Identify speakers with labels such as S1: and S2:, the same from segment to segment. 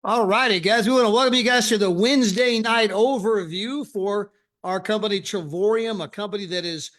S1: All righty, guys. We want to welcome you guys to the Wednesday night overview for our company, Travorium, a company that is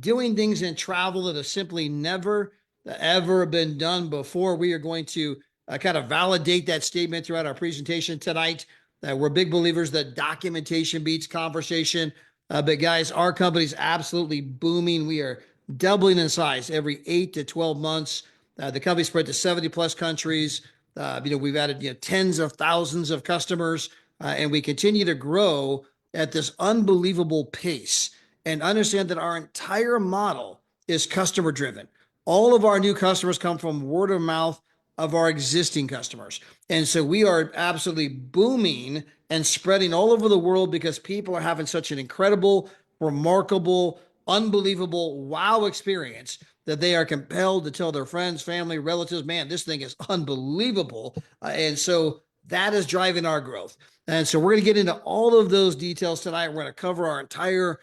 S1: doing things in travel that have simply never, ever been done before. We are going to kind of validate that statement throughout our presentation tonight. We're big believers that documentation beats conversation. But guys, our company's absolutely booming. We are doubling in size every 8 to 12 months. The company spread to 70 plus countries. We've added tens of thousands of customers, and we continue to grow at this unbelievable pace. And understand that our entire model is customer driven. All of our new customers come from word of mouth of our existing customers. And so we are absolutely booming and spreading all over the world because people are having such an incredible, remarkable, unbelievable wow experience that they are compelled to tell their friends, family, relatives, man, this thing is unbelievable. And so that is driving our growth. And so we're going to get into all of those details tonight. We're going to cover our entire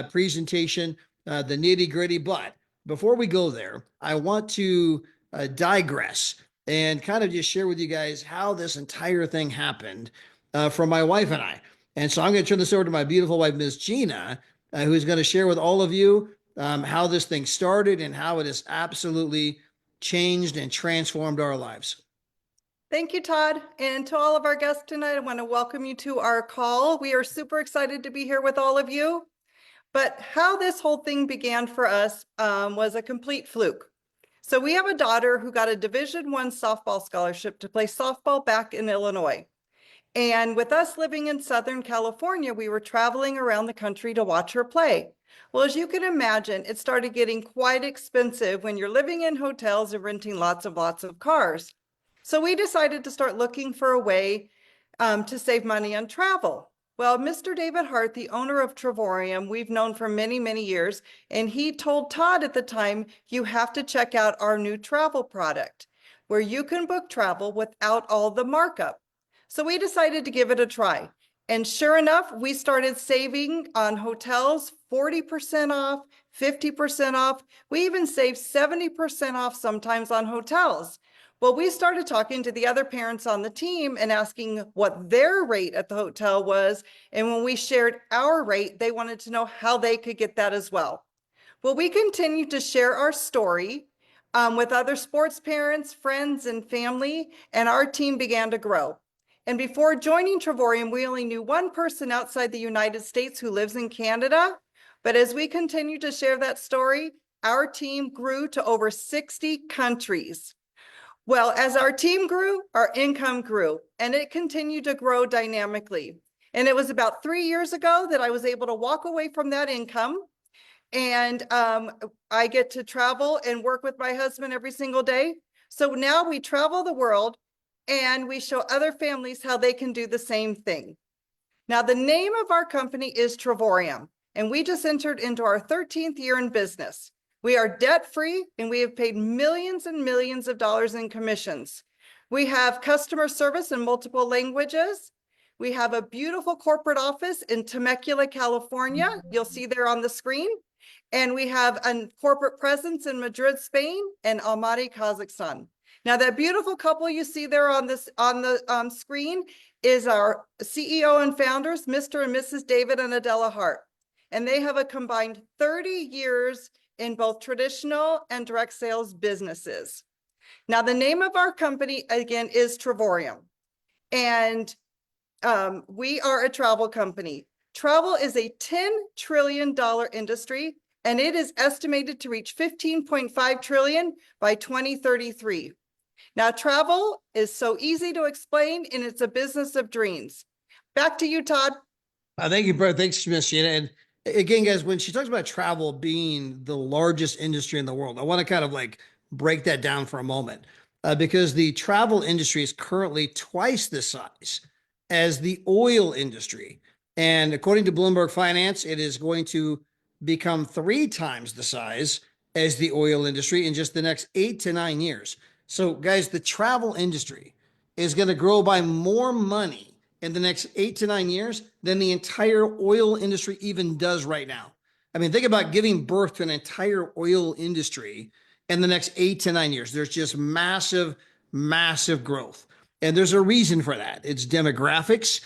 S1: presentation, the nitty gritty. But before we go there, I want to digress and kind of just share with you guys how this entire thing happened from my wife and I. And so I'm going to turn this over to my beautiful wife, Ms. Gina, who's going to share with all of you how this thing started and how it has absolutely changed and transformed our lives.
S2: Thank you, Todd. And to all of our guests tonight, I want to welcome you to our call. We are super excited to be here with all of you. But how this whole thing began for us was a complete fluke. So we have a daughter who got a Division I softball scholarship to play softball back in Illinois. And with us living in Southern California, we were traveling around the country to watch her play. Well, as you can imagine, it started getting quite expensive when you're living in hotels and renting lots of cars. So we decided to start looking for a way to save money on travel. Well, Mr. David Hart, the owner of Travorium, we've known for many, many years, and he told Todd at the time, you have to check out our new travel product where you can book travel without all the markup. So we decided to give it a try. And sure enough, we started saving on hotels, 40% off, 50% off. We even saved 70% off sometimes on hotels. Well, we started talking to the other parents on the team and asking what their rate at the hotel was. And when we shared our rate, they wanted to know how they could get that as well. Well, we continued to share our story with other sports parents, friends, and family, and our team began to grow. And before joining Travorium, we only knew one person outside the United States who lives in Canada. But as we continued to share that story, our team grew to over 60 countries. Well, as our team grew, our income grew, and it continued to grow dynamically. And it was about 3 years ago that I was able to walk away from that income. And I get to travel and work with my husband every single day. So now we travel the world and we show other families how they can do the same thing. Now, the name of our company is Travorium, and we just entered into our 13th year in business. We are debt-free, and we have paid millions and millions of dollars in commissions. We have customer service in multiple languages. We have a beautiful corporate office in Temecula, California. You'll see there on the screen. And we have a corporate presence in Madrid, Spain, and Almaty, Kazakhstan. Now, that beautiful couple you see there on the screen is our CEO and founders, Mr. and Mrs. David and Adela Hart. And they have a combined 30 years in both traditional and direct sales businesses. Now, the name of our company, again, is Travorium. And we are a travel company. Travel is a $10 trillion industry, and it is estimated to reach 15.5 trillion by 2033. Now, travel is so easy to explain, and it's a business of dreams. Back to you, Todd.
S1: Thank you, Brett. Thanks, Miss Gina. And again, guys, when she talks about travel being the largest industry in the world, I want to kind of like break that down for a moment because the travel industry is currently twice the size as the oil industry. And according to Bloomberg Finance, it is going to become 3 times the size as the oil industry in just the next 8 to 9 years. So, guys, the travel industry is going to grow by more money in the next 8 to 9 years than the entire oil industry even does right now. I mean, think about giving birth to an entire oil industry in the next 8 to 9 years. There's just massive, massive growth. And there's a reason for that. It's demographics.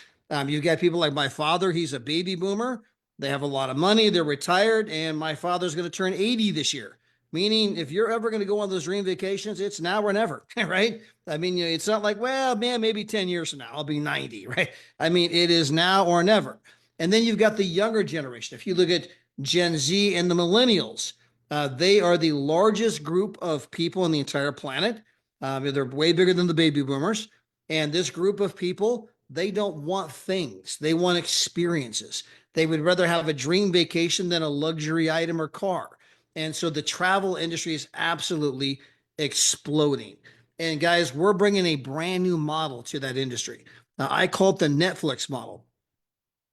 S1: You've got people like my father, he's a baby boomer. They have a lot of money, they're retired, and my father's going to turn 80 this year. Meaning, if you're ever going to go on those dream vacations, it's now or never, right? I mean, it's not like, well, man, maybe 10 years from now, I'll be 90, right? I mean, it is now or never. And then you've got the younger generation. If you look at Gen Z and the millennials, they are the largest group of people on the entire planet. They're way bigger than the baby boomers. And this group of people, they don't want things, they want experiences. They would rather have a dream vacation than a luxury item or car. And so the travel industry is absolutely exploding. And guys, we're bringing a brand new model to that industry. Now, I call it the Netflix model.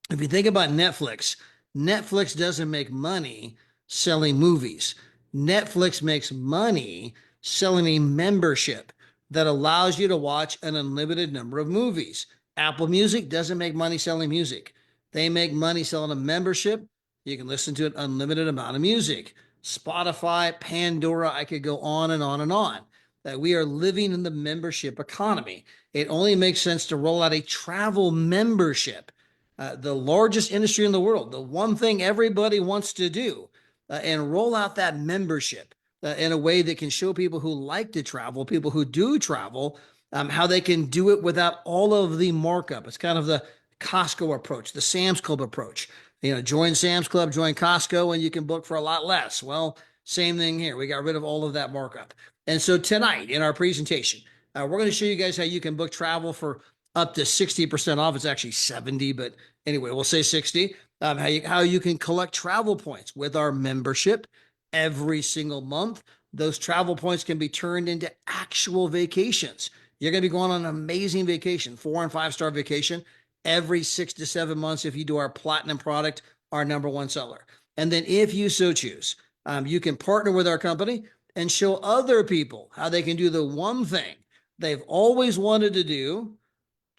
S1: If you think about Netflix, Netflix doesn't make money selling movies. Netflix makes money selling a membership that allows you to watch an unlimited number of movies. Apple Music doesn't make money selling music. They make money selling a membership. You can listen to an unlimited amount of music. Spotify, Pandora, I could go on and on and on. That we are living in the membership economy. It only makes sense to roll out a travel membership, the largest industry in the world, the one thing everybody wants to do, and roll out that membership in a way that can show people who like to travel, people who do travel, how they can do it without all of the markup. It's kind of the Costco approach, the Sam's Club approach. Join Sam's Club, join Costco, and you can book for a lot less. Well, same thing here. We got rid of all of that markup. And so tonight in our presentation, we're going to show you guys how you can book travel for up to 60% off. It's actually 70, but anyway, we'll say 60. How you can collect travel points with our membership every single month. Those travel points can be turned into actual vacations. You're going to be going on an amazing vacation, 4 and 5 star vacation every 6 to 7 months if you do our platinum product, our #1 seller. And then if you so choose, you can partner with our company and show other people how they can do the one thing they've always wanted to do,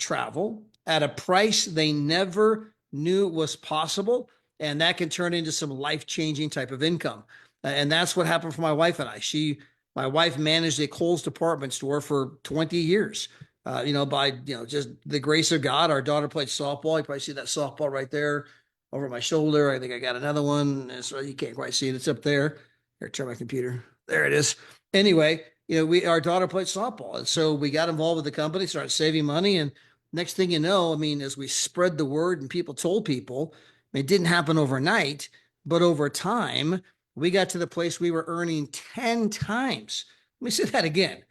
S1: travel at a price they never knew was possible. And that can turn into some life-changing type of income. And that's what happened for my wife and I. My wife managed a Kohl's department store for 20 years. By just the grace of God. Our daughter played softball. You probably see that softball right there over my shoulder. I think I got another one. So you can't quite see it. It's up there. Here, turn my computer. There it is. Anyway, our daughter played softball, and so we got involved with the company, started saving money, and next thing you know, I mean, as we spread the word and people told people, it didn't happen overnight, but over time, we got to the place we were earning 10 times. Let me say that again.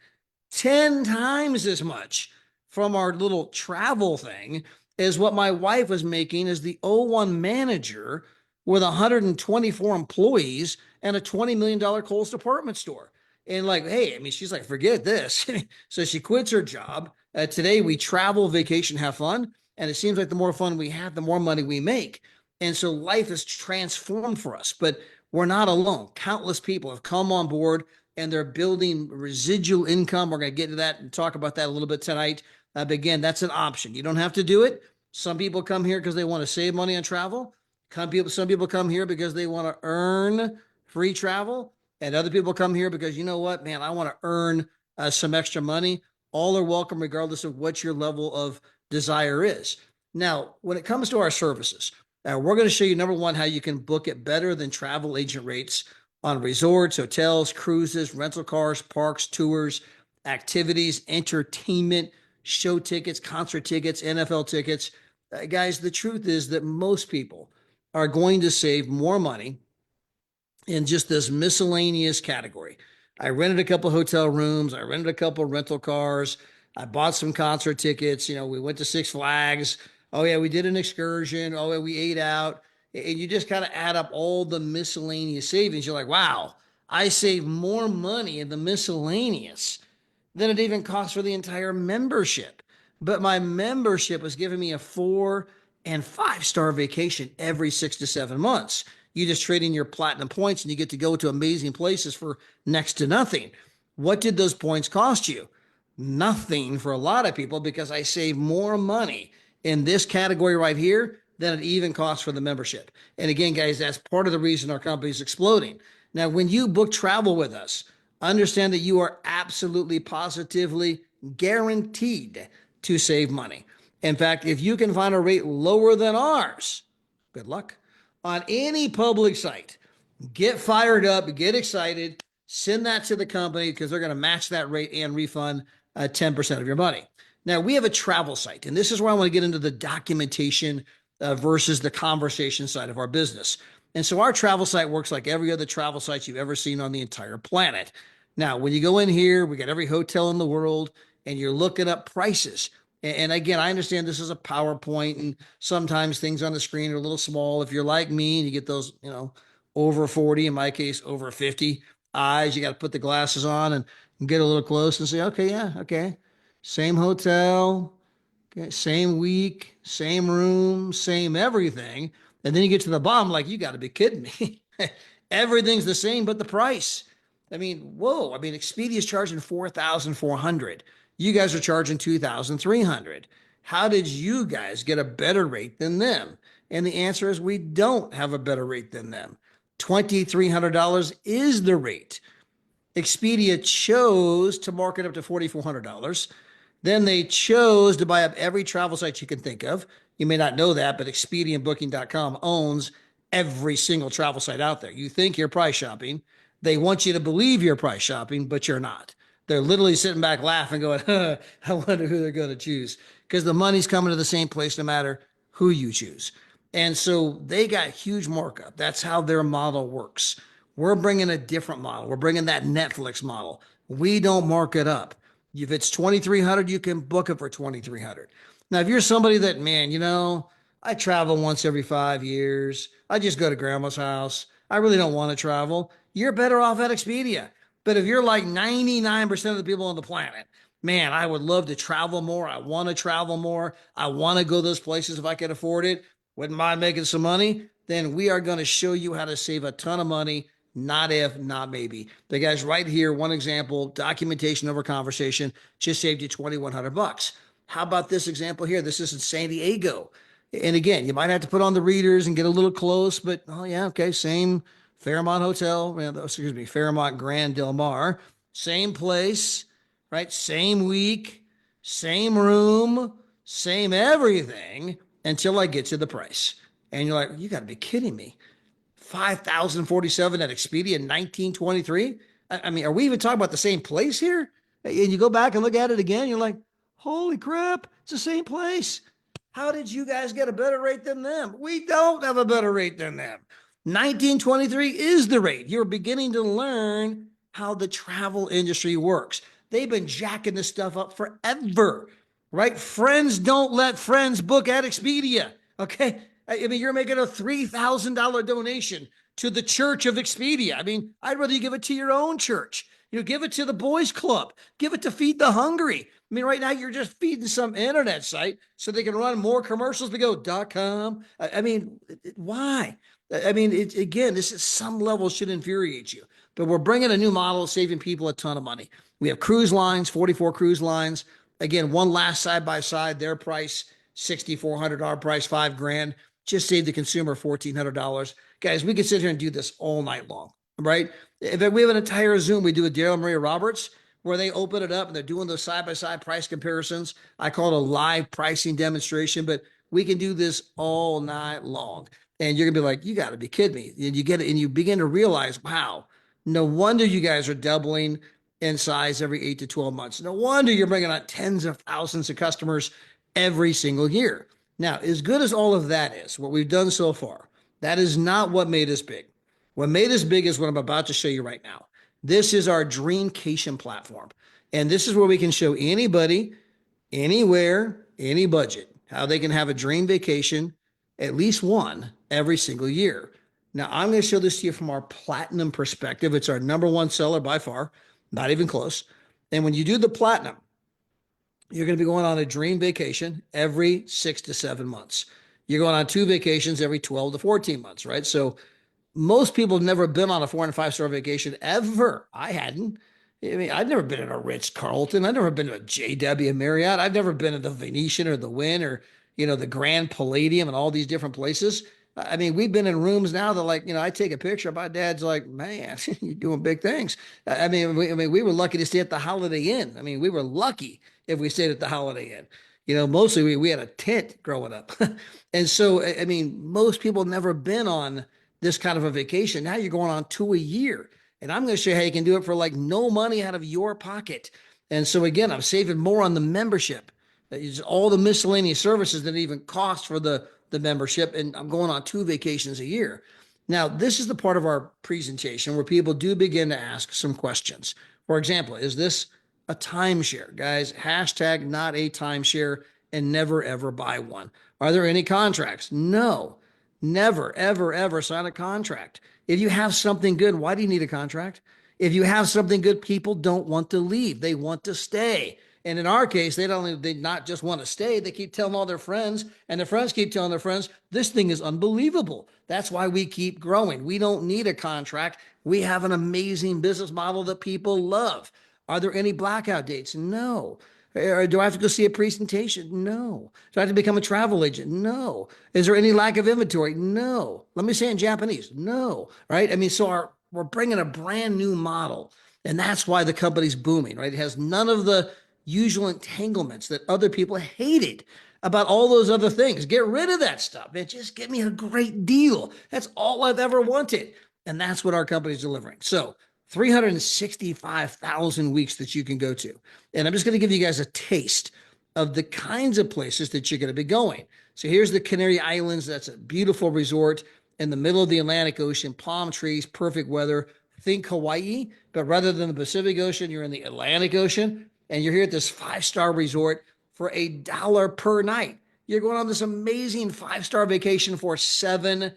S1: 10 times as much from our little travel thing as what my wife was making as the O1 manager with 124 employees and a $20 million Kohl's department store. And hey, I mean, she's like, forget this. So she quits her job. Today we travel, vacation, have fun. And it seems like the more fun we have, the more money we make. And so life is transformed for us, but we're not alone. Countless people have come on board and they're building residual income. We're going to get to that and talk about that a little bit tonight. But again, that's an option. You don't have to do it. Some people come here because they want to save money on travel. Some people come here because they want to earn free travel. And other people come here because, you know what, man, I want to earn some extra money. All are welcome regardless of what your level of desire is. Now, when it comes to our services, we're going to show you, #1, how you can book it better than travel agent rates on resorts, hotels, cruises, rental cars, parks, tours, activities, entertainment, show tickets, concert tickets, NFL tickets. Guys, the truth is that most people are going to save more money in just this miscellaneous category. I rented a couple hotel rooms. I rented a couple rental cars. I bought some concert tickets. We went to Six Flags. Oh yeah, we did an excursion. Oh yeah, we ate out. And you just kind of add up all the miscellaneous savings. You're like, wow, I save more money in the miscellaneous than it even costs for the entire membership. But my membership was giving me a 4 and 5 star vacation every 6 to 7 months. You just trade in your platinum points and you get to go to amazing places for next to nothing. What did those points cost you? Nothing for a lot of people, because I save more money in this category right here than it even costs for the membership. And again, guys, that's part of the reason our company is exploding. Now, when you book travel with us, understand that you are absolutely positively guaranteed to save money. In fact, if you can find a rate lower than ours, good luck on any public site. Get fired up, get excited, send that to the company because they're going to match that rate and refund 10% of your money. Now, we have a travel site, and this is where I want to get into the documentation versus the conversation side of our business. And so our travel site works like every other travel site you've ever seen on the entire planet. Now, when you go in here, we got every hotel in the world, and you're looking up prices. And again, I understand this is a PowerPoint, and sometimes things on the screen are a little small. If you're like me and you get those, over 40, in my case, over 50 eyes, you got to put the glasses on and get a little close and say, okay, yeah, okay. Same hotel, okay, same week, same room, same everything. And then you get to the bottom, like, you got to be kidding me. Everything's the same, but the price. I mean, whoa. I mean, Expedia is charging 4,400. You guys are charging 2,300. How did you guys get a better rate than them? And the answer is we don't have a better rate than them. $2,300 is the rate. Expedia chose to mark it up to $4,400. Then they chose to buy up every travel site you can think of. You may not know that, but Expedia and Booking.com owns every single travel site out there. You think you're price shopping. They want you to believe you're price shopping, but you're not. They're literally sitting back laughing, going, I wonder who they're going to choose, because the money's coming to the same place no matter who you choose. And so they got huge markup. That's how their model works. We're bringing a different model. We're bringing that Netflix model. We don't mark it up. If it's 2,300, you can book it for 2,300. Now, if you're somebody that, man, I travel once every 5 years. I just go to grandma's house. I really don't want to travel. You're better off at Expedia. But if you're like 99% of the people on the planet, man, I would love to travel more. I want to travel more. I want to go those places if I can afford it. Wouldn't mind making some money. Then we are going to show you how to save a ton of money. Not if, not maybe. The guys right here, one example, documentation over conversation, just saved you 2,100 bucks. How about this example here? This is in San Diego. And again, you might have to put on the readers and get a little close, but oh yeah, okay, same Fairmont Hotel, Fairmont Grand Del Mar, same place, right? Same week, same room, same everything until I get to the price. And you're like, you got to be kidding me. 5,047 at Expedia in 1923. I mean, are we even talking about the same place here? And you go back and look at it again, you're like, holy crap, it's the same place. How did you guys get a better rate than them? We don't have a better rate than them. 1923 is the rate. You're beginning to learn how the travel industry works. They've been jacking this stuff up forever, right? Friends don't let friends book at Expedia, okay? I mean, you're making a $3,000 donation to the Church of Expedia. I mean, I'd rather you give it to your own church. Give it to the boys club. Give it to Feed the Hungry. I mean, right now you're just feeding some internet site so they can run more commercials to go .com. I mean, why? I mean, again, this is some level should infuriate you. But we're bringing a new model, saving people a ton of money. We have cruise lines, 44 cruise lines. Again, one last side by side, their price, $6,400, our price, $5,000. Just save the consumer $1,400. Guys, we could sit here and do this all night long, right? In fact, we have an entire Zoom we do with Daryl Maria Roberts where they open it up and they're doing those side-by-side price comparisons. I call it a live pricing demonstration, but we can do this all night long. And you're going to be like, you got to be kidding me. And you get it and you begin to realize, wow, no wonder you guys are doubling in size every 8 to 12 months. No wonder you're bringing on tens of thousands of customers every single year. Now, as good as all of that is, what we've done so far, that is not what made us big. What made us big is what I'm about to show you right now. This is our Dreamcation platform. And this is where we can show anybody, anywhere, any budget, how they can have a dream vacation, at least one, every single year. Now, I'm going to show this to you from our platinum perspective. It's our number one seller by far, not even close. And when you do the platinum, you're going to be going on a dream vacation every 6 to 7 months. You're going on 2 vacations every 12 to 14 months, right? So most people have never been on a 4 and 5-star vacation ever. I hadn't. I mean, I've never been in a Ritz-Carlton. I've never been to a JW Marriott. I've never been to the Venetian or the Wynn or, the Grand Palladium and all these different places. I mean, we've been in rooms now that I take a picture. My dad's like, man, you're doing big things. We were lucky to stay at the Holiday Inn. I mean, we were lucky if we stayed at the Holiday Inn. Mostly we had a tent growing up. And so, I mean, most people have never been on this kind of a vacation. Now you're going on 2 a year. And I'm going to show you how you can do it for like no money out of your pocket. And so again, I'm saving more on the membership. It's all the miscellaneous services that even cost for the membership. And I'm going on 2 vacations a year. Now, this is the part of our presentation where people do begin to ask some questions. For example, is this a timeshare? Guys, hashtag not a timeshare and never ever buy one. Are there any contracts? No. Never, ever, ever sign a contract. If you have something good, why do you need a contract? If you have something good, people don't want to leave. They want to stay. And in our case, they not just want to stay, they keep telling all their friends, and their friends keep telling their friends, this thing is unbelievable. That's why we keep growing. We don't need a contract. We have an amazing business model that people love. Are there any blackout dates? No. Or do I have to go see a presentation? No. Do I have to become a travel agent? No. Is there any lack of inventory? No. Let me say in Japanese. No. Right? I mean, we're bringing a brand new model, and that's why the company's booming. Right? It has none of the usual entanglements that other people hated about all those other things. Get rid of that stuff, man. Just give me a great deal. That's all I've ever wanted, and that's what our company's delivering. So 365,000 weeks that you can go to. And I'm just going to give you guys a taste of the kinds of places that you're going to be going. So here's the Canary Islands. That's a beautiful resort in the middle of the Atlantic Ocean, palm trees, perfect weather. Think Hawaii, but rather than the Pacific Ocean, you're in the Atlantic Ocean, and you're here at this 5-star resort for $1 per night. You're going on this amazing 5-star vacation for $7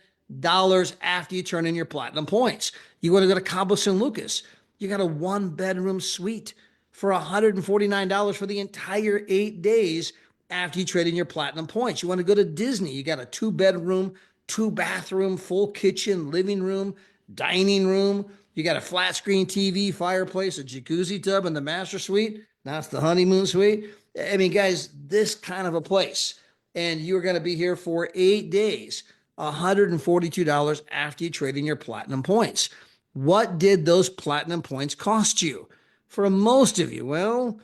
S1: after you turn in your platinum points. You want to go to Cabo San Lucas, you got a 1-bedroom suite for $149 for the entire 8 days after you trade in your platinum points. You want to go to Disney, you got a 2-bedroom, 2-bathroom, full kitchen, living room, dining room. You got a flat screen TV, fireplace, a jacuzzi tub in the master suite. That's the honeymoon suite. I mean, guys, this kind of a place. And you're going to be here for 8 days, $142 after you trade in your platinum points. What did those platinum points cost you? For most of you, well,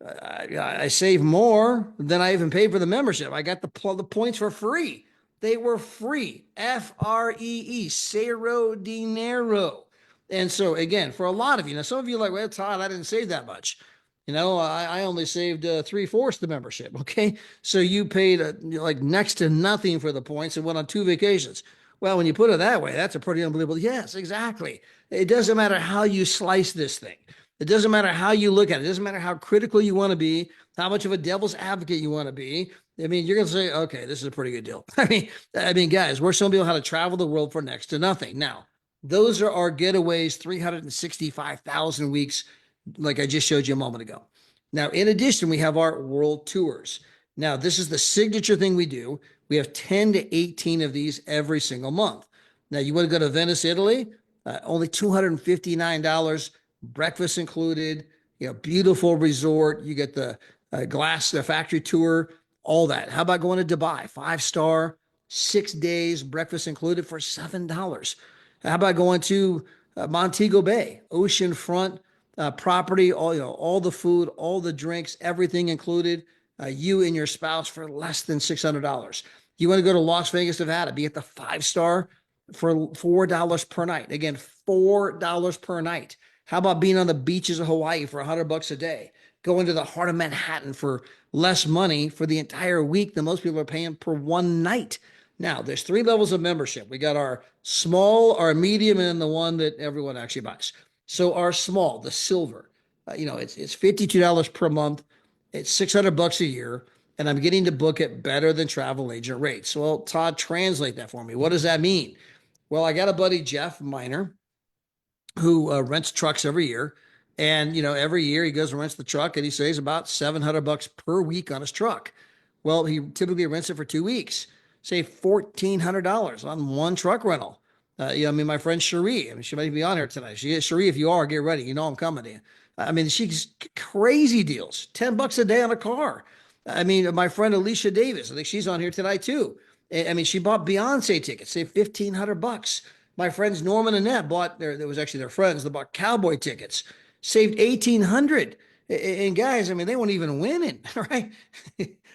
S1: I saved more than I even paid for the membership. I got the points for free. They were free. Free, cero dinero. And so again, for a lot of you, now some of you are like, well, Todd, I didn't save that much. I only saved 3/4 the membership. Okay. So you paid like next to nothing for the points and went on 2 vacations. Well, when you put it that way, that's a pretty unbelievable. Yes, exactly. It doesn't matter how you slice this thing. It doesn't matter how you look at it. It doesn't matter how critical you want to be, how much of a devil's advocate you want to be. I mean, you're going to say, okay, this is a pretty good deal. I mean, guys, we're showing people how to travel the world for next to nothing. Now, those are our getaways, 365,000 weeks, like I just showed you a moment ago. Now, in addition, we have our world tours. Now, this is the signature thing we do. We have 10 to 18 of these every single month. Now, you want to go to Venice, Italy? Only $259, breakfast included, beautiful resort. You get the the factory tour, all that. How about going to Dubai? 5-star, 6 days, breakfast included for $7. How about going to Montego Bay, oceanfront property, all the food, all the drinks, everything included, you and your spouse for less than $600. You want to go to Las Vegas, Nevada, be at the 5-star for $4 per night. Again, $4 per night. How about being on the beaches of Hawaii for $100 a day? Going to the heart of Manhattan for less money for the entire week than most people are paying per one night. Now, there's 3 levels of membership. We got our small, our medium, and the one that everyone actually buys. So our small, the silver, it's $52 per month. It's $600 a year, and I'm getting to book it better than travel agent rates. Well, Todd, translate that for me. What does that mean? Well, I got a buddy, Jeff Miner, who rents trucks every year. And, every year he goes and rents the truck and he saves about $700 per week on his truck. Well, he typically rents it for 2 weeks, save $1,400 on one truck rental. My friend Cherie, she might be on here tonight. Cherie, if you are, get ready. I'm coming to you. She's crazy deals, $10 a day on a car. My friend Alicia Davis, I think she's on here tonight too. She bought Beyonce tickets, saved $1,500. My friends Norman and Annette there was actually their friends that bought cowboy tickets, saved $1,800. And guys, they weren't even winning, right?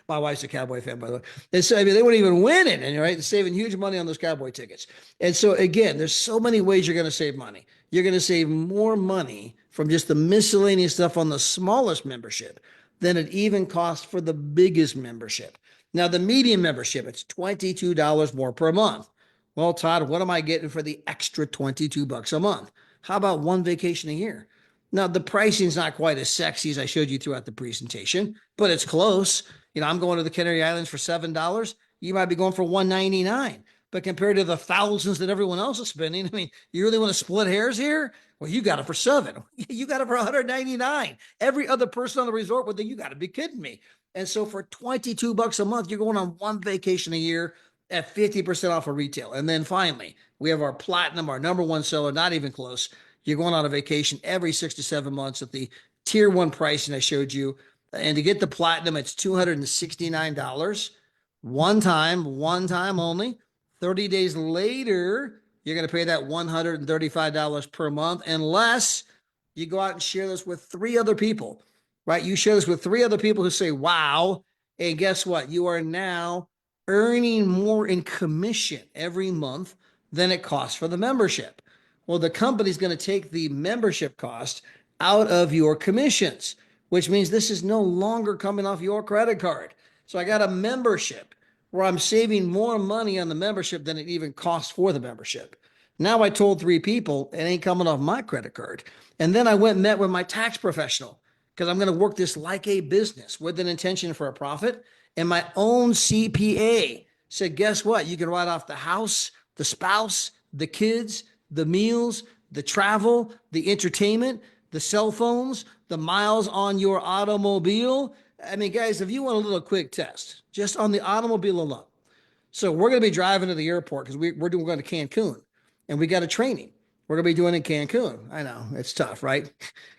S1: My wife's a Cowboy fan, by the way. And so, I mean, they wouldn't even win it. And right, saving huge money on those Cowboy tickets. And so, again, there's so many ways you're going to save money. You're going to save more money from just the miscellaneous stuff on the smallest membership than it even costs for the biggest membership. Now, the medium membership, it's $22 more per month. Well, Todd, what am I getting for the extra 22 bucks a month? How about one vacation a year? Now, the pricing is not quite as sexy as I showed you throughout the presentation, but it's close. I'm going to the Canary Islands for $7. You might be going for $199. But compared to the thousands that everyone else is spending, I mean, you really want to split hairs here? Well, you got it for $7. You got it for $199. Every other person on the resort would think, you got to be kidding me. And so for 22 bucks a month, you're going on one vacation a year at 50% off of retail. And then finally, we have our platinum, our number one seller, not even close. You're going on a vacation every 6 to 7 months at the tier one pricing I showed you. And to get the platinum, it's $269. One time only. 30 days later, you're going to pay that $135 per month unless you go out and share this with 3 other people, right? You share this with 3 other people who say, wow. And guess what? You are now earning more in commission every month than it costs for the membership. Well, the company's going to take the membership cost out of your commissions, which means this is no longer coming off your credit card. So I got a membership where I'm saving more money on the membership than it even costs for the membership. Now I told 3 people it ain't coming off my credit card. And then I went and met with my tax professional because I'm going to work this like a business with an intention for a profit. And my own CPA said, guess what? You can write off the house, the spouse, the kids, the meals, the travel, the entertainment, the cell phones, the miles on your automobile. I mean, guys, if you want a little quick test, just on the automobile alone. So we're going to be driving to the airport because we're going to Cancun and we got a training. We're going to be doing in Cancun. I know it's tough, right?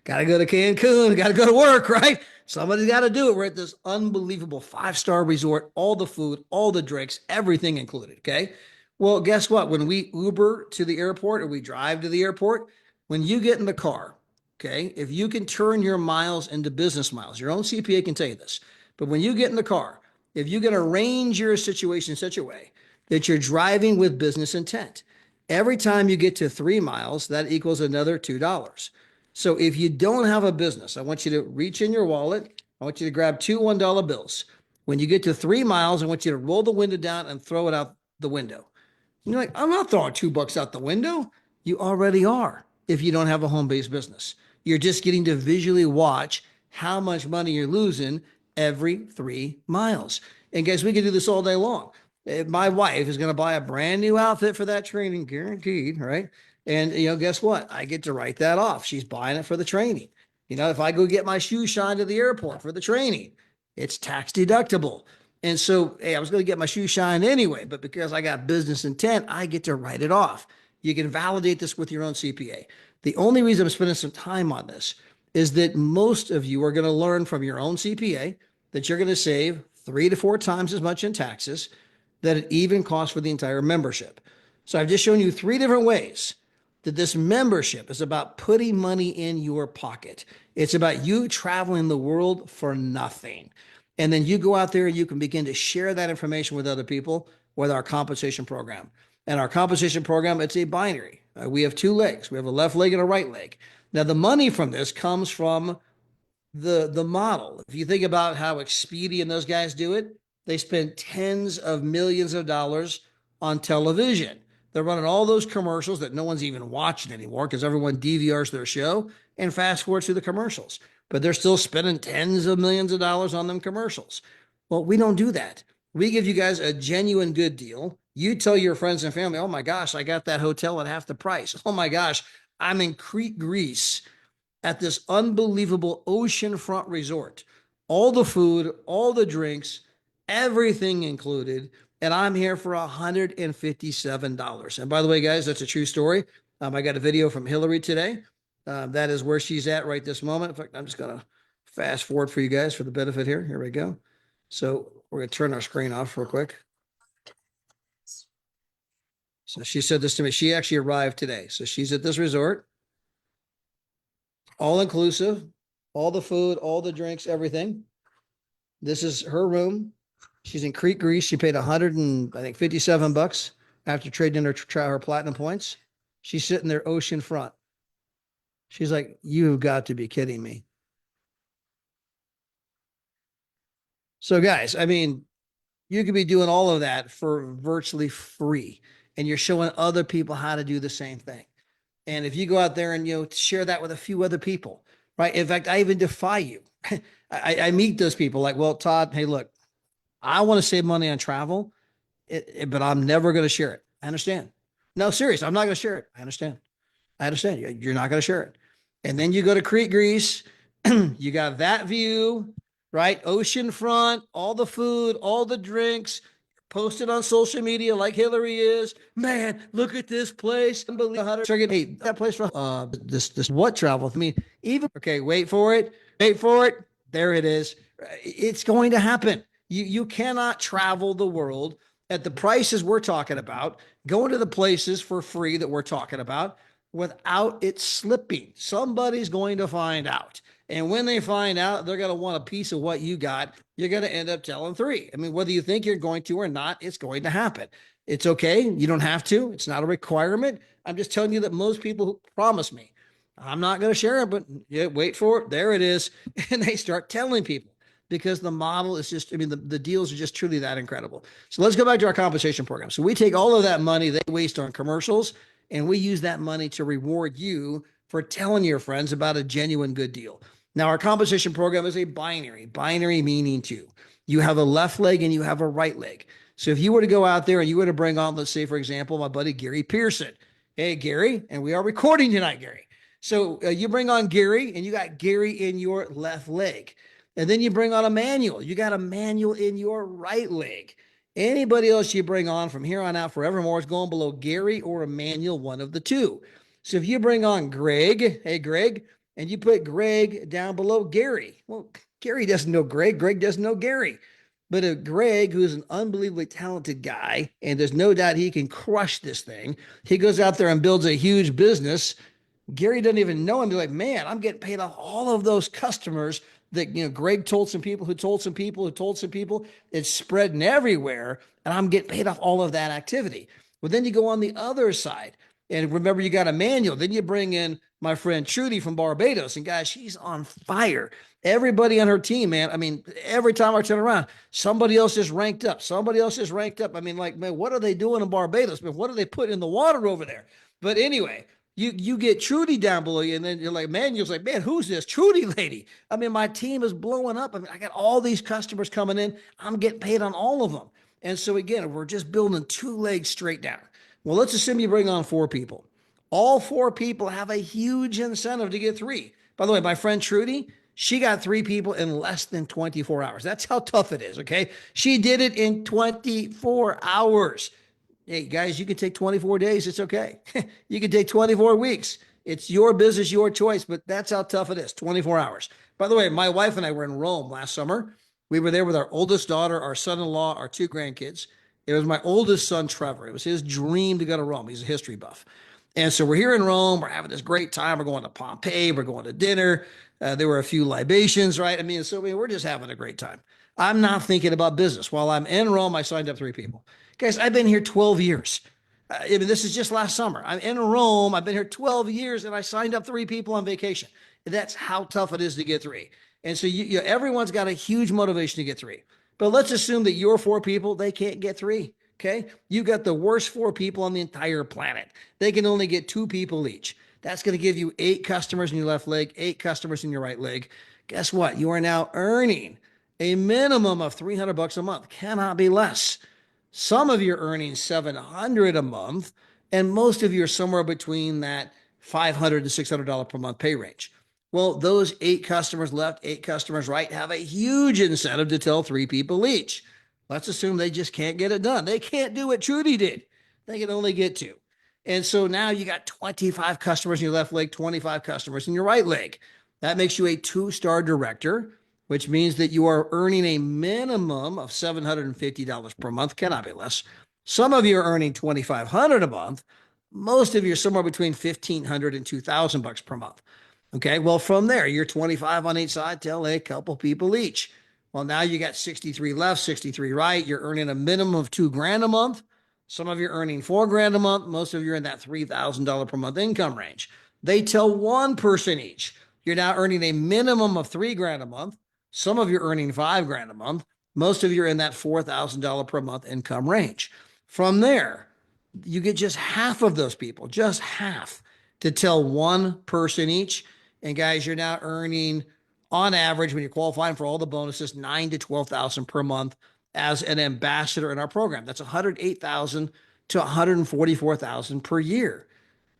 S1: Got to go to Cancun. Got to go to work, right? Somebody's got to do it. We're at this unbelievable 5-star resort, all the food, all the drinks, everything included. Okay. Well, guess what? When we Uber to the airport or we drive to the airport, when you get in the car, okay, if you can turn your miles into business miles, your own CPA can tell you this, but when you get in the car, if you can arrange your situation in such a way that you're driving with business intent, every time you get to 3 miles, that equals another $2. So if you don't have a business, I want you to reach in your wallet. I want you to grab 2 $1 bills. When you get to 3 miles, I want you to roll the window down and throw it out the window. And you're like, I'm not throwing $2 out the window. You already are if you don't have a home-based business. You're just getting to visually watch how much money you're losing every 3 miles. And guys, we can do this all day long. My wife is going to buy a brand new outfit for that training, guaranteed, right? And guess what? I get to write that off. She's buying it for the training. If I go get my shoes shined at the airport for the training, it's tax deductible. And so, hey, I was going to get my shoes shined anyway, but because I got business intent, I get to write it off. You can validate this with your own CPA. The only reason I'm spending some time on this is that most of you are going to learn from your own CPA that you're going to save 3 to 4 times as much in taxes that it even costs for the entire membership. So I've just shown you 3 different ways that this membership is about putting money in your pocket. It's about you traveling the world for nothing. And then you go out there and you can begin to share that information with other people with our compensation program. And our compensation program, it's a binary. We have 2 legs. We have a left leg and a right leg. Now, the money from this comes from the model. If you think about how Expedia and those guys do it, they spend tens of millions of dollars on television. They're running all those commercials that no one's even watching anymore because everyone DVRs their show and fast forwards through the commercials. But they're still spending tens of millions of dollars on them commercials. Well, we don't do that. We give you guys a genuine good deal. You tell your friends and family, oh my gosh, I got that hotel at half the price. Oh my gosh, I'm in Crete, Greece at this unbelievable oceanfront resort. All the food, all the drinks, everything included. And I'm here for $157. And by the way, guys, that's a true story. I got a video from Hillary today. That is where she's at right this moment. In fact, I'm just going to fast forward for you guys for the benefit here. Here we go. So we're going to turn our screen off real quick. So she said this to me. She actually arrived today. So she's at this resort, all inclusive, all the food, all the drinks, everything. This is her room. She's in Crete, Greece. She paid 100 and I think $57 after trading in her platinum points. She's sitting there ocean front. She's like, you've got to be kidding me. So guys, I mean, you could be doing all of that for virtually free, and you're showing other people how to do the same thing. And if you go out there and share that with a few other people, right? In fact, I even defy you. I meet those people like, well, Todd, hey, look, I want to save money on travel, but I'm never going to share it. I understand. No, serious, I'm not going to share it. I understand. I understand. You're not going to share it. And then you go to Crete, Greece. You got that view, right? Ocean front, all the food, all the drinks, posted on social media like Hillary is. Man, look at this place. Unbelievable. Hey, that place from this what travel? I mean, even okay, wait for it. Wait for it. There it is. It's going to happen. You cannot travel the world at the prices we're talking about, going to the places for free that we're talking about without it slipping. Somebody's going to find out. And when they find out, they're going to want a piece of what you got. You're going to end up telling three. I mean, whether you think you're going to or not, it's going to happen. It's okay. You don't have to. It's not a requirement. I'm just telling you that most people who promise me, I'm not going to share it, but yeah, wait for it. There it is. And they start telling people because the model is just, I mean, the deals are just truly that incredible. So let's go back to our compensation program. So we take all of that money they waste on commercials, and we use that money to reward you for telling your friends about a genuine good deal. Now, our compensation program is a binary meaning two. You have a left leg and you have a right leg. So if you were to go out there and you were to bring on, let's say, for example, my buddy Gary Pearson. Hey, Gary, and we are recording tonight, Gary. So you bring on Gary and you got Gary in your left leg. And then you bring on a manual. You got a manual in your right leg. Anybody else you bring on from here on out forevermore is going below Gary or Emmanuel, one of the two. So if you bring on Greg, hey, Greg, and you put Greg down below Gary, well, Gary doesn't know Greg. Greg doesn't know Gary. But if Greg, who's an unbelievably talented guy, and there's no doubt he can crush this thing, he goes out there and builds a huge business. Gary doesn't even know him. They're like, man, I'm getting paid off all of those customers that, Greg told some people who told some people who told some people. It's spreading everywhere, and I'm getting paid off all of that activity. Well, then you go on the other side. And remember, you got a manual. Then you bring in my friend Trudy from Barbados. And guys, she's on fire. Everybody on her team, man. I mean, every time I turn around, somebody else is ranked up. Somebody else is ranked up. I mean, like, man, what are they doing in Barbados? Man, what do they put in the water over there? But anyway, you get Trudy down below you, and then you're like, man, you're like, man, who's this Trudy lady? I mean, my team is blowing up. I mean, I got all these customers coming in. I'm getting paid on all of them. And so again, we're just building two legs straight down. Well, let's assume you bring on four people. All four people have a huge incentive to get three. By the way, my friend Trudy, she got three people in less than 24 hours. That's how tough it is, okay? She did it in 24 hours. Hey, guys, you can take 24 days. It's okay. You can take 24 weeks. It's your business, your choice, but that's how tough it is, 24 hours. By the way, my wife and I were in Rome last summer. We were there with our oldest daughter, our son-in-law, our two grandkids. It was my oldest son, Trevor. It was his dream to go to Rome. He's a history buff. And so we're here in Rome. We're having this great time. We're going to Pompeii. We're going to dinner. There were a few libations, right? I mean, so we're just having a great time. I'm not thinking about business. While I'm in Rome, I signed up three people. Guys, I've been here 12 years. I mean, this is just last summer. I'm in Rome. I've been here 12 years, and I signed up three people on vacation. That's how tough it is to get three. And so everyone's got a huge motivation to get three. But let's assume that your four people, they can't get three. Okay. You got the worst four people on the entire planet. They can only get two people each. That's going to give you eight customers in your left leg, eight customers in your right leg. Guess what? You are now earning a minimum of $300 a month. Cannot be less. Some of you are earning $700 a month, and most of you are somewhere between that $500 to $600 per month pay range. Well, those eight customers left, eight customers right, have a huge incentive to tell three people each. Let's assume they just can't get it done. They can't do what Trudy did. They can only get two. And so now you got 25 customers in your left leg, 25 customers in your right leg. That makes you a two-star director, which means that you are earning a minimum of $750 per month, cannot be less. Some of you are earning $2,500 a month. Most of you are somewhere between $1,500 and $2,000 per month. Okay, well, from there, you're 25 on each side, tell a couple people each. Well, now you got 63 left, 63 right. You're earning a minimum of $2,000 a month. Some of you are earning $4,000 a month. Most of you are in that $3,000 per month income range. They tell one person each. You're now earning a minimum of $3,000 a month. Some of you are earning $5,000 a month. Most of you are in that $4,000 per month income range. From there, you get just half of those people, just half, to tell one person each. And guys, you're now earning, on average, when you're qualifying for all the bonuses, 9 to 12,000 per month as an ambassador in our program. That's 108,000 to 144,000 per year.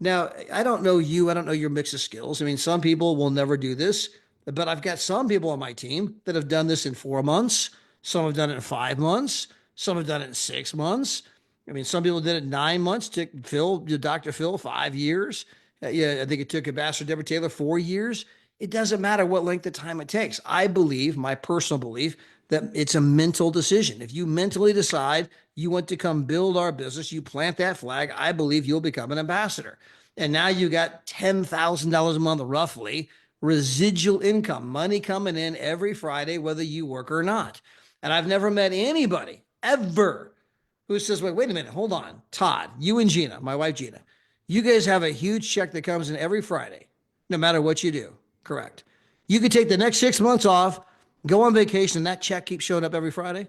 S1: Now, I don't know you, I don't know your mix of skills. I mean, some people will never do this, but I've got some people on my team that have done this in 4 months. Some have done it in 5 months. Some have done it in 6 months. I mean, some people did it 9 months. Took Dr. Phil, 5 years. Yeah, I think it took Ambassador Deborah Taylor 4 years. It doesn't matter what length of time it takes. I believe, my personal belief, that it's a mental decision. If you mentally decide you want to come build our business, you plant that flag, I believe you'll become an ambassador. And now you got $10,000 a month, roughly, residual income, money coming in every Friday, whether you work or not. And I've never met anybody ever who says, wait a minute, hold on. Todd, you and Gina, my wife Gina, you guys have a huge check that comes in every Friday, no matter what you do. Correct. You could take the next 6 months off, go on vacation, and that check keeps showing up every Friday.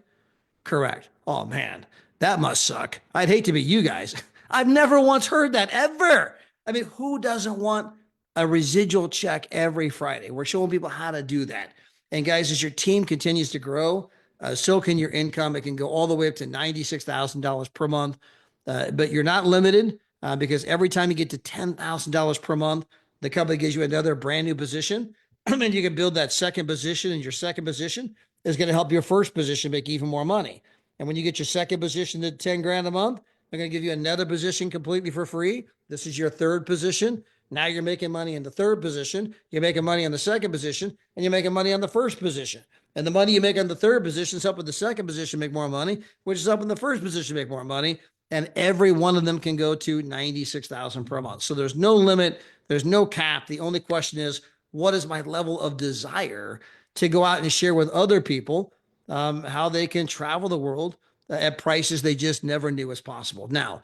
S1: Correct. Oh man, that must suck. I'd hate to be you guys. I've never once heard that ever. I mean, who doesn't want a residual check every Friday? We're showing people how to do that. And guys, as your team continues to grow, so can your income. It can go all the way up to $96,000 per month. But you're not limited because every time you get to $10,000 per month, the company gives you another brand new position. And you can build that second position, and your second position is going to help your first position make even more money. And when you get your second position to 10 grand a month, they're going to give you another position completely for free. This is your third position. Now you're making money in the third position. You're making money on the second position, and you're making money on the first position. And the money you make on the third position is helping the second position make more money, which is helping the first position make more money. And every one of them can go to 96,000 per month. So there's no limit. There's no cap. The only question is, what is my level of desire to go out and share with other people how they can travel the world at prices they just never knew was possible. Now,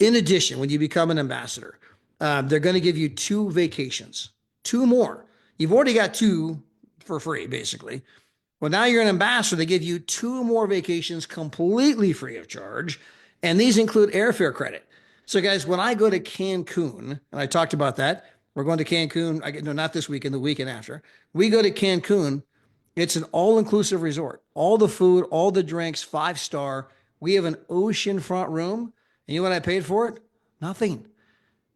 S1: in addition, when you become an ambassador, they're going to give you 2 vacations, 2 more. You've already got 2 for free, basically. Well, now you're an ambassador. They give you 2 more vacations completely free of charge. And these include airfare credit. So, guys, when I go to Cancun, and I talked about that, we're going to Cancun, no, not this weekend, the weekend after. We go to Cancun. It's an all-inclusive resort. All the food, all the drinks, 5-star. We have an oceanfront room. And you know what I paid for it? Nothing.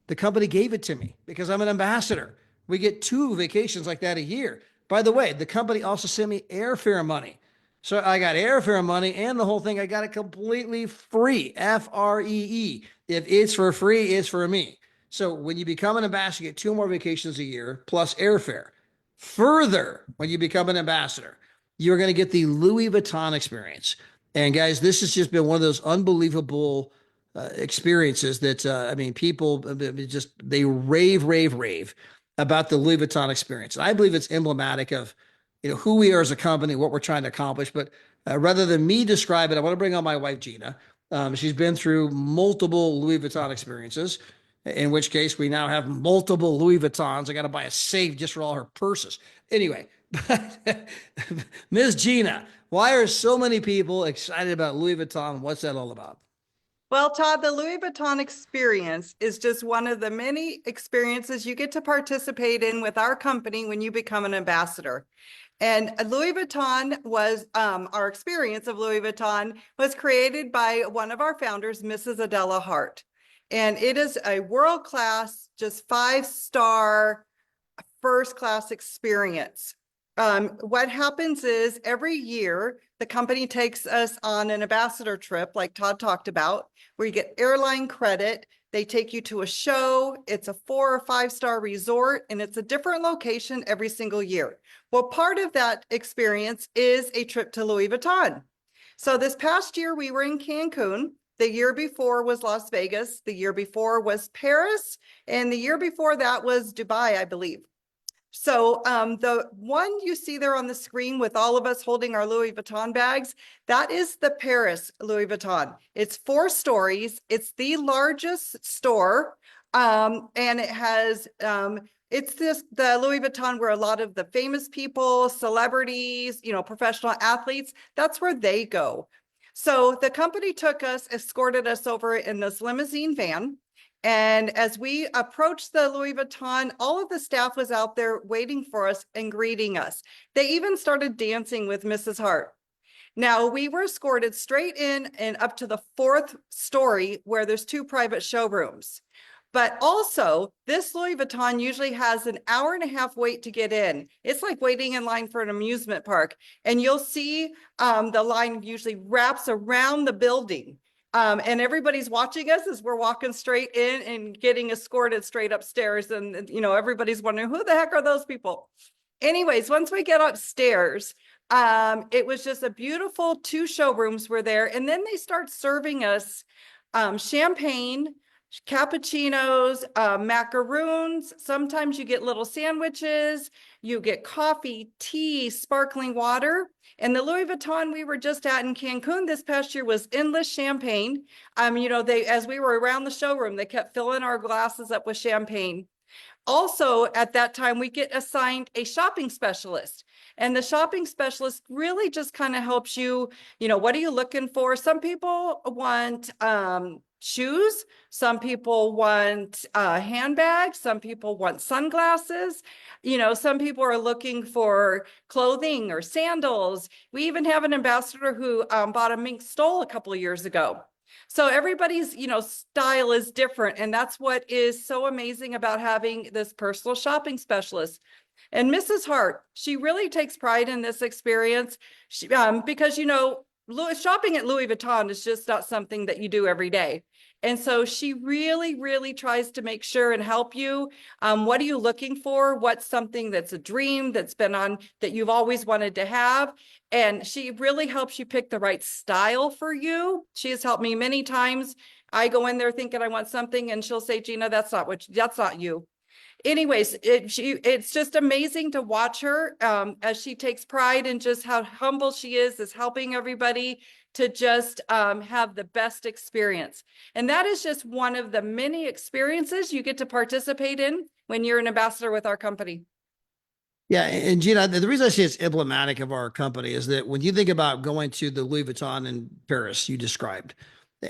S1: The company gave it to me because I'm an ambassador. We get 2 vacations like that a year. By the way, the company also sent me airfare money. So I got airfare money and the whole thing. I got it completely free. Free. If it's for free, it's for me. So when you become an ambassador, you get 2 more vacations a year plus airfare. Further, when you become an ambassador, you're going to get the Louis Vuitton experience. And guys, this has just been one of those unbelievable experiences that, I mean, people just, they rave about the Louis Vuitton experience. And I believe it's emblematic of, who we are as a company, what we're trying to accomplish. But rather than me describe it, I want to bring on my wife, Gina. She's been through multiple Louis Vuitton experiences, in which case we now have multiple Louis Vuittons. I got to buy a safe just for all her purses. Anyway, Ms. Gina, why are so many people excited about Louis Vuitton? What's that all about?
S2: Well, Todd, the Louis Vuitton experience is just one of the many experiences you get to participate in with our company when you become an ambassador. And Louis Vuitton was, our experience of Louis Vuitton was created by one of our founders, Mrs. Adela Hart. And it is a world-class, just 5-star, first-class experience. What happens is every year, the company takes us on an ambassador trip, like Todd talked about, where you get airline credit. They take you to a show. It's a 4 or 5-star resort, and it's a different location every single year. Well, part of that experience is a trip to Louis Vuitton. So this past year, we were in Cancun. The year before was Las Vegas. The year before was Paris. And the year before that was Dubai, I believe. So the one you see there on the screen with all of us holding our Louis Vuitton bags, that is the Paris Louis Vuitton. It's 4 stories. It's the largest store. And it has, it's the Louis Vuitton where a lot of the famous people, celebrities, professional athletes, that's where they go. So the company took us, escorted us over in this limousine van. And as we approached the Louis Vuitton, all of the staff was out there waiting for us and greeting us. They even started dancing with Mrs. Hart. Now, we were escorted straight in and up to the 4th story where there's 2 private showrooms. But also, this Louis Vuitton usually has an hour and a half wait to get in. It's like waiting in line for an amusement park. And you'll see the line usually wraps around the building. And everybody's watching us as we're walking straight in and getting escorted straight upstairs. And, everybody's wondering, who the heck are those people? Anyways, once we get upstairs, it was just a beautiful 2 showrooms were there. And then they start serving us champagne, cappuccinos, macaroons. Sometimes you get little sandwiches, you get coffee, tea, sparkling water. And the Louis Vuitton we were just at in Cancun this past year was endless champagne. As we were around the showroom, they kept filling our glasses up with champagne. Also, at that time, we get assigned a shopping specialist. And the shopping specialist really just kind of helps you, what are you looking for? Some people want shoes. Some people want handbags. Some people want sunglasses. Some people are looking for clothing or sandals. We even have an ambassador who bought a mink stole a couple of years ago. So everybody's, style is different. And that's what is so amazing about having this personal shopping specialist. And Mrs. Hart, she really takes pride in this experience because, shopping at Louis Vuitton is just not something that you do every day. And so she really, really tries to make sure and help you. What are you looking for? What's something that's a dream that's been on that you've always wanted to have? And she really helps you pick the right style for you. She has helped me many times. I go in there thinking I want something and she'll say, Gina, that's not you. Anyways, it's just amazing to watch her as she takes pride in just how humble she is helping everybody to just have the best experience. And that is just one of the many experiences you get to participate in when you're an ambassador with our company.
S1: Yeah, and Gina, the reason I say it's emblematic of our company is that when you think about going to the Louis Vuitton in Paris, you described,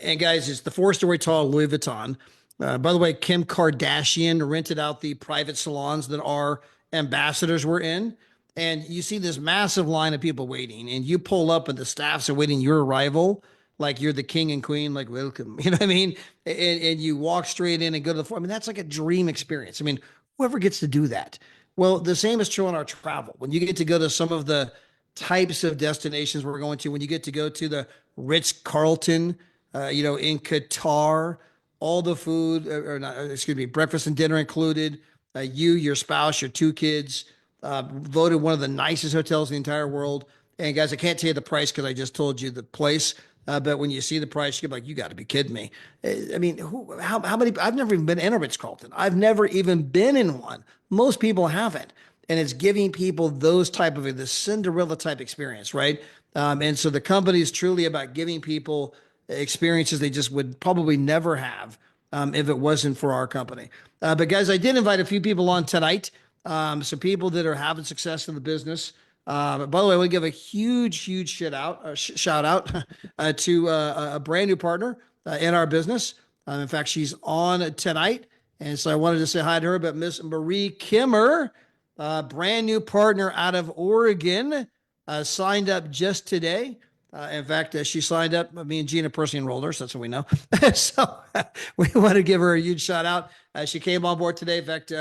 S1: and guys, it's the 4-story tall Louis Vuitton. By the way, Kim Kardashian rented out the private salons that our ambassadors were in. And you see this massive line of people waiting, and you pull up, and the staffs are waiting your arrival, like you're the king and queen, like welcome. You know what I mean? And you walk straight in and go to the floor. I mean, that's like a dream experience. I mean, whoever gets to do that. Well, the same is true in our travel. When you get to go to some of the types of destinations we're going to, when you get to go to the Ritz-Carlton, in Qatar, all the food, or not, excuse me, breakfast and dinner included. You, your spouse, your 2 kids, voted one of the nicest hotels in the entire world. And guys, I can't tell you the price because I just told you the place. But when you see the price, you're like, you got to be kidding me. I mean, how many? I've never even been in a Ritz-Carlton. I've never even been in one. Most people haven't. And it's giving people those type of the Cinderella type experience, right? And so the company is truly about giving people experiences they just would probably never have if it wasn't for our company. But guys, I did invite a few people on tonight. Some people that are having success in the business. By the way, I want to give a huge shout out to a brand new partner in our business. In fact, she's on tonight. And so I wanted to say hi to her, but Miss Marie Kimmer, brand new partner out of Oregon, signed up just today. In fact, she signed up. Me and Gina personally enrolled her, so that's what we know. So we want to give her a huge shout out. She came on board today. In fact,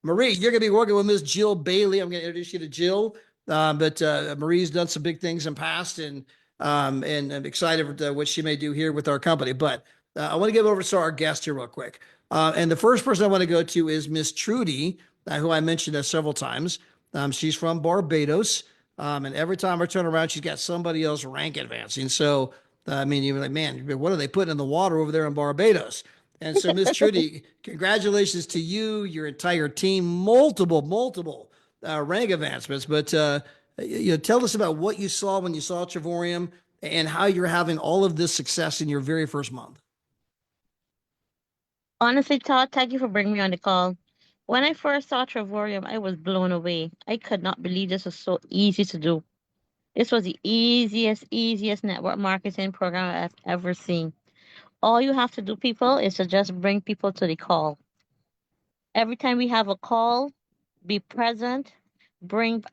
S1: Marie, you're going to be working with Miss Jill Bailey. I'm going to introduce you to Jill. But Marie's done some big things in past, and I'm excited for what she may do here with our company. But I want to give over to our guest here real quick. And the first person I want to go to is Miss Trudy, who I mentioned several times. She's from Barbados. And every time I turn around, she's got somebody else rank advancing. So, I mean, you're like, man, what are they putting in the water over there in Barbados? And so, Miss Trudy, congratulations to you, your entire team, multiple rank advancements, but tell us about what you saw when you saw Travorium and how you're having all of this success in your very first month.
S3: Honestly, Todd, thank you for bringing me on the call. When I first saw Travorium, I was blown away. I could not believe this was so easy to do. This was the easiest network marketing program I've ever seen. All you have to do, people, is to just bring people to the call. Every time we have a call, be present, bring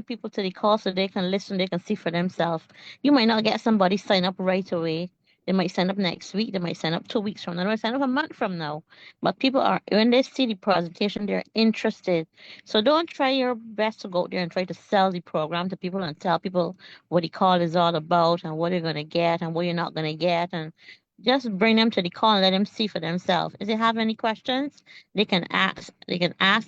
S3: people to the call so they can listen, they can see for themselves. You might not get somebody sign up right away. They might sign up next week, they might sign up 2 weeks from now, they might sign up a month from now. But people are, when they see the presentation, they're interested. So don't try your best to go out there and try to sell the program to people and tell people what the call is all about and what you're gonna get and what you're not gonna get, and just bring them to the call and let them see for themselves. If they have any questions, they can ask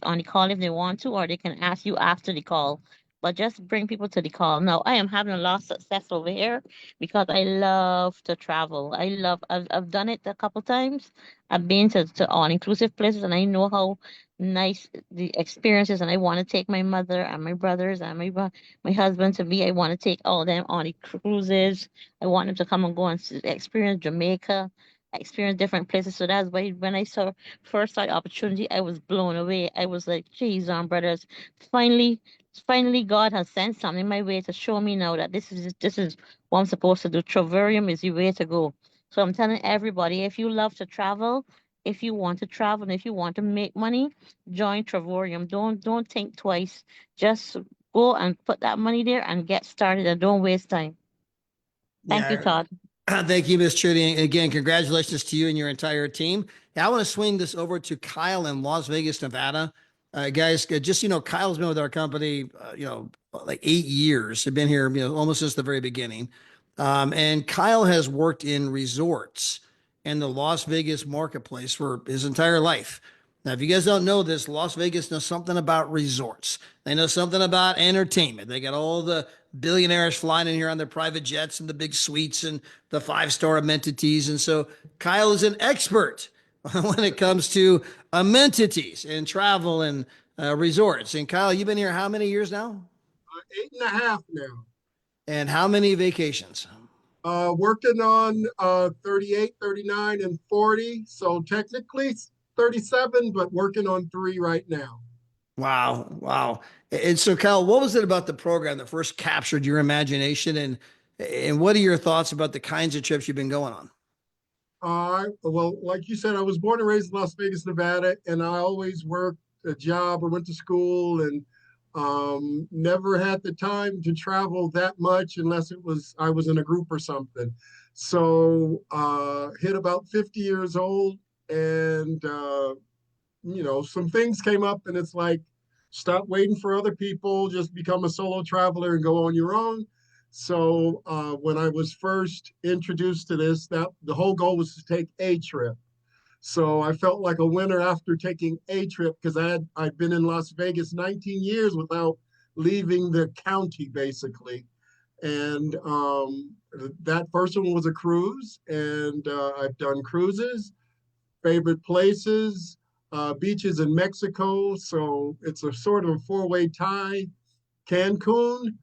S3: on the call if they want to, or they can ask you after the call. But just bring people to the call. Now, I am having a lot of success over here because I love to travel. I've done it a couple times. I've been to all-inclusive places, and I know how nice the experience is, and I want to take my mother and my brothers and my husband to be. I want to take all them on the cruises. I want them to come and go and experience Jamaica, experience different places. So that's why when I saw the opportunity, I was blown away. I was like, geez, brothers, finally, finally God has sent something my way to show me now that this is what I'm supposed to do. Travorium is the way to go. So I'm telling everybody, if you love to travel, if you want to travel, and if you want to make money, join Travorium. Don't think twice. Just go and put that money there and get started, and don't waste time. Thank you,
S1: Yeah.
S3: Todd.
S1: Thank you, Miss Trudy. Again, congratulations to you and your entire team. Now, I want to swing this over to Kyle in Las Vegas, Nevada. Guys, just, Kyle's been with our company, like 8 years. I've been here, almost since the very beginning. And Kyle has worked in resorts and the Las Vegas marketplace for his entire life. Now, if you guys don't know this, Las Vegas knows something about resorts. They know something about entertainment. They got all the billionaires flying in here on their private jets and the big suites and the five-star amenities. And so Kyle is an expert when it comes to amenities and travel and resorts. And Kyle, you've been here how many years now?
S4: 8.5 now.
S1: And how many vacations?
S4: Working on 38, 39, and 40. So technically 37, but working on 3 right now.
S1: Wow. Wow. And so Kyle, what was it about the program that first captured your imagination, and what are your thoughts about the kinds of trips you've been going on?
S4: Well, like you said, I was born and raised in Las Vegas, Nevada, and I always worked a job or went to school and never had the time to travel that much unless I was in a group or something. So hit about 50 years old, and some things came up, and it's like, stop waiting for other people, just become a solo traveler and go on your own. So when I was first introduced to this, that the whole goal was to take a trip. So I felt like a winner after taking a trip because I'd been in Las Vegas 19 years without leaving the county basically. And that first one was a cruise, and I've done cruises, favorite places, beaches in Mexico. So it's a sort of four-way tie. Cancun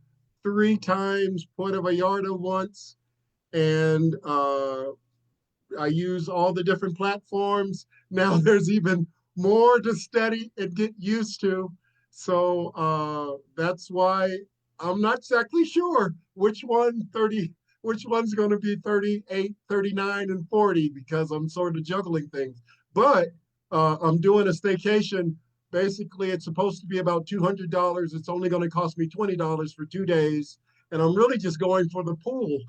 S4: 3 times, Puerto Vallarta once, and I use all the different platforms. Now there's even more to study and get used to. So that's why I'm not exactly sure which one's going to be 38, 39, and 40 because I'm sort of juggling things. But I'm doing a staycation. Basically, it's supposed to be about $200. It's only going to cost me $20 for 2 days. And I'm really just going for the pool.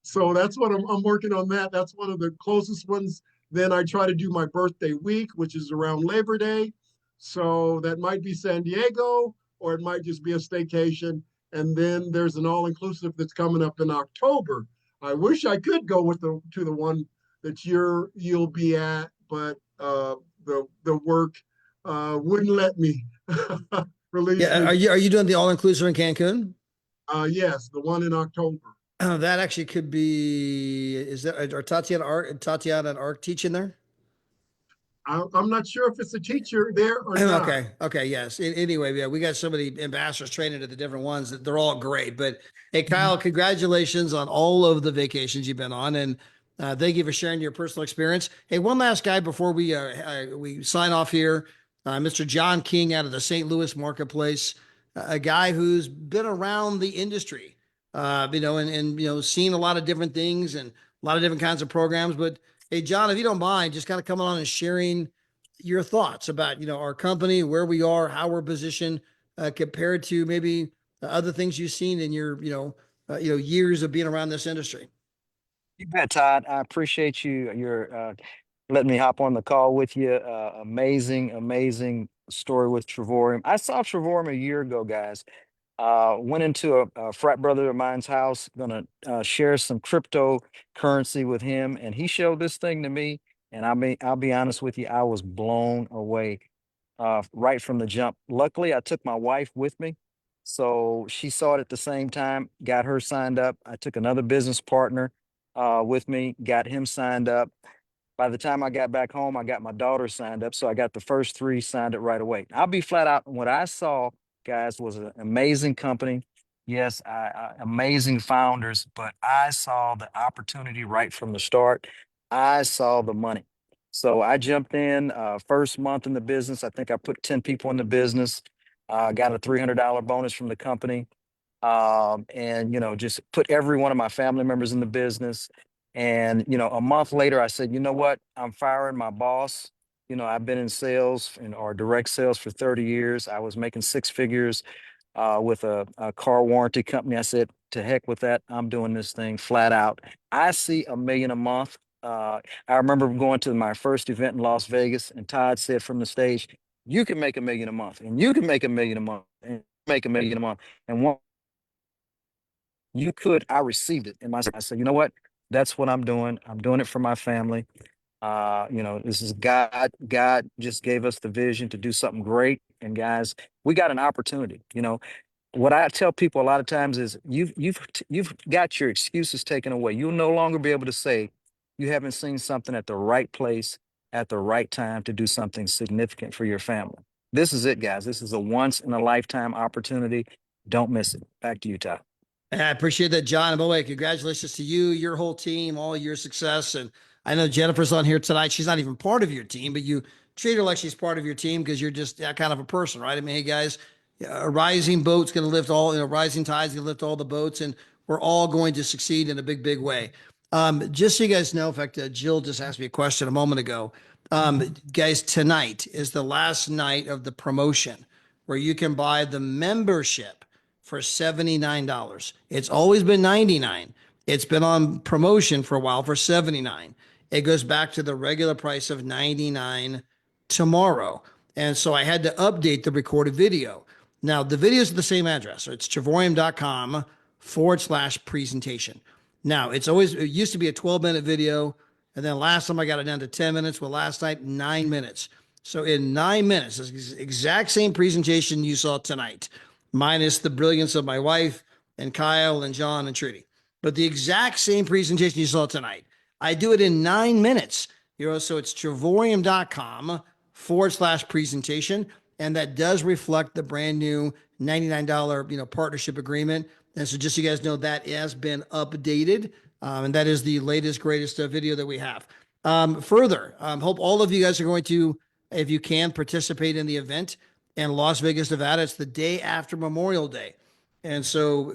S4: So that's what I'm working on that. That's one of the closest ones. Then I try to do my birthday week, which is around Labor Day. So that might be San Diego, or it might just be a staycation. And then there's an all-inclusive that's coming up in October. I wish I could go to the one that you'll be at, but the work wouldn't let me release
S1: Yeah.
S4: me.
S1: Are you doing the all inclusive in Cancun?
S4: Yes, the one in October.
S1: That actually could be. Is that are Tatiana and Art teaching there?
S4: I'm not sure if it's a teacher there or not.
S1: Okay. Okay. Yes. Anyway, yeah, we got so many ambassadors training at the different ones that they're all great. But hey, Kyle, congratulations on all of the vacations you've been on, and thank you for sharing your personal experience. Hey, one last guy before we sign off here, Mr. John King out of the St. Louis marketplace, a guy who's been around the industry, and seen a lot of different things and a lot of different kinds of programs. But hey, John, if you don't mind, just kind of coming on and sharing your thoughts about our company, where we are, how we're positioned compared to maybe other things you've seen in your years of being around this industry.
S5: You bet, Todd. I appreciate you. You're letting me hop on the call with you. Amazing, amazing story with Travorium. I saw Travorium a year ago, guys. Went into a frat brother of mine's house, gonna share some cryptocurrency with him, and he showed this thing to me. And I'll be honest with you, I was blown away right from the jump. Luckily, I took my wife with me, so she saw it at the same time, got her signed up. I took another business partner with me, got him signed up. By the time I got back home, I got my daughter signed up. So I got the first three signed up right away. I'll be flat out. What I saw, guys, was an amazing company. Yes, amazing founders, but I saw the opportunity right from the start. I saw the money. So I jumped in first month in the business. I think I put 10 people in the business, got a $300 bonus from the company, and just put every one of my family members in the business. And a month later, I said, you know what? I'm firing my boss. I've been in sales or direct sales for 30 years. I was making six figures with a car warranty company. I said, to heck with that. I'm doing this thing flat out. I see $1 million a month. I remember going to my first event in Las Vegas, and Todd said from the stage, you can make $1 million a month, and you can make $1 million a month, and make $1 million a month. And one you could, I received it in my, I said, you know what? That's what I'm doing. I'm doing it for my family. This is God just gave us the vision to do something great. And guys, we got an opportunity. What I tell people a lot of times is you've got your excuses taken away. You'll no longer be able to say you haven't seen something at the right place at the right time to do something significant for your family. This is it, guys. This is a once in a lifetime opportunity. Don't miss it. Back to you, Todd.
S1: And I appreciate that, John. And by the way, congratulations to you, your whole team, all your success. And I know Jennifer's on here tonight. She's not even part of your team, but you treat her like she's part of your team because you're just that kind of a person, right? I mean, hey guys, a rising boat's going to lift all, rising tide's going to lift all the boats, and we're all going to succeed in a big, big way. Just so you guys know, in fact, Jill just asked me a question a moment ago. Guys, tonight is the last night of the promotion where you can buy the membership for $79. It's always been $99. It's been on promotion for a while for $79. It goes back to the regular price of $99 tomorrow. And so I had to update the recorded video. Now, the video is at the same address. So it's travorium.com/presentation. Now, it used to be a 12-minute video. And then last time I got it down to 10 minutes. Well, last night, 9 minutes. So in 9 minutes, it's the exact same presentation you saw tonight, minus the brilliance of my wife and Kyle and John and Trudy. But the exact same presentation you saw tonight, I do it in 9 minutes. So it's travorium.com/presentation. And that does reflect the brand new $99, partnership agreement. And so just so you guys know, that has been updated. And that is the latest, greatest video that we have. Further, hope all of you guys are going to, if you can, participate in the event in Las Vegas, Nevada. It's the day after Memorial Day. And so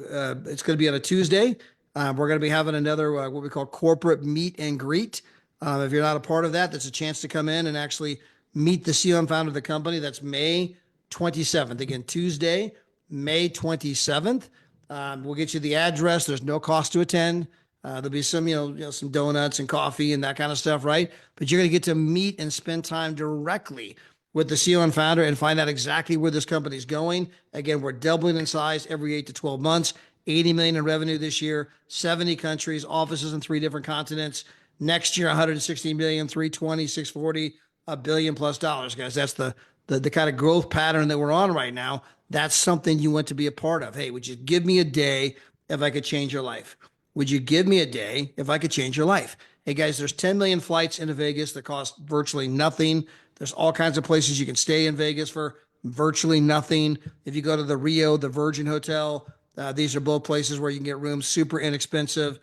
S1: it's going to be on a Tuesday. We're going to be having another, what we call corporate meet and greet. If you're not a part of that, that's a chance to come in and actually meet the CEO and founder of the company. That's May 27th. Again, Tuesday, May 27th. We'll get you the address. There's no cost to attend. There'll be some, some donuts and coffee and that kind of stuff, right? But you're going to get to meet and spend time directly with the CEO and founder and find out exactly where this company is going. Again, we're doubling in size every 8 to 12 months, 80 million in revenue this year, 70 countries, offices in 3 different continents. Next year, 160 million, 320, 640, $1 billion plus, guys. That's the kind of growth pattern that we're on right now. That's something you want to be a part of. Hey, would you give me a day if I could change your life? Would you give me a day if I could change your life? Hey guys, there's 10 million flights into Vegas that cost virtually nothing. There's all kinds of places you can stay in Vegas for virtually nothing. If you go to the Rio, the Virgin Hotel, these are both places where you can get rooms super inexpensive.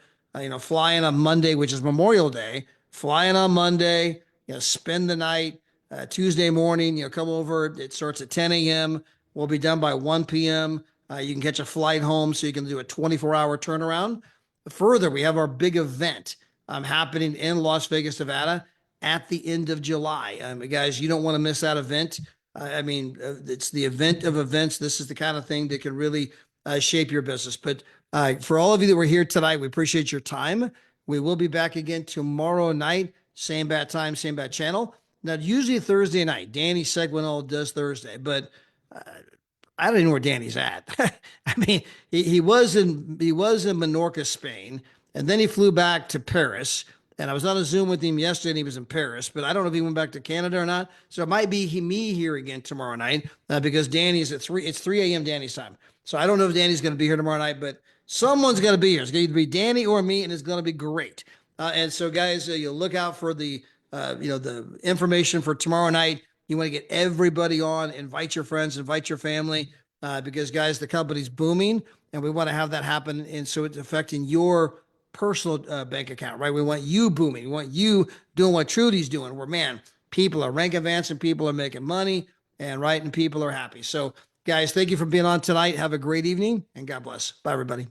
S1: Flying on Monday, which is Memorial Day, flying on Monday, spend the night. Tuesday morning, come over. It starts at 10 a.m. We'll be done by 1 p.m. You can catch a flight home, so you can do a 24-hour turnaround. Further, we have our big event happening in Las Vegas, Nevada at the end of July. Guys, you don't want to miss that event. It's the event of events. This is the kind of thing that can really shape your business. But for all of you that were here tonight, we appreciate your time. We will be back again tomorrow night, same bad time, same bad channel. Now, usually Thursday night, Danny Seguinol does Thursday, but I don't even know where Danny's at. He was in Menorca, Spain, and then he flew back to Paris. And I was on a Zoom with him yesterday, and he was in Paris, but I don't know if he went back to Canada or not. So it might be me here again tomorrow night because Danny's at 3. It's 3 a.m. Danny's time. So I don't know if Danny's going to be here tomorrow night, but someone's going to be here. It's going to either be Danny or me, and it's going to be great. And so, guys, you'll look out for the information for tomorrow night. You want to get everybody on, invite your friends, invite your family, because, guys, the company's booming, and we want to have that happen. And so it's affecting your personal bank account, right? We want you booming. We want you doing what Trudy's doing, where, man, people are rank advancing, people are making money, and people are happy. So, guys, thank you for being on tonight. Have a great evening, and God bless. Bye, everybody.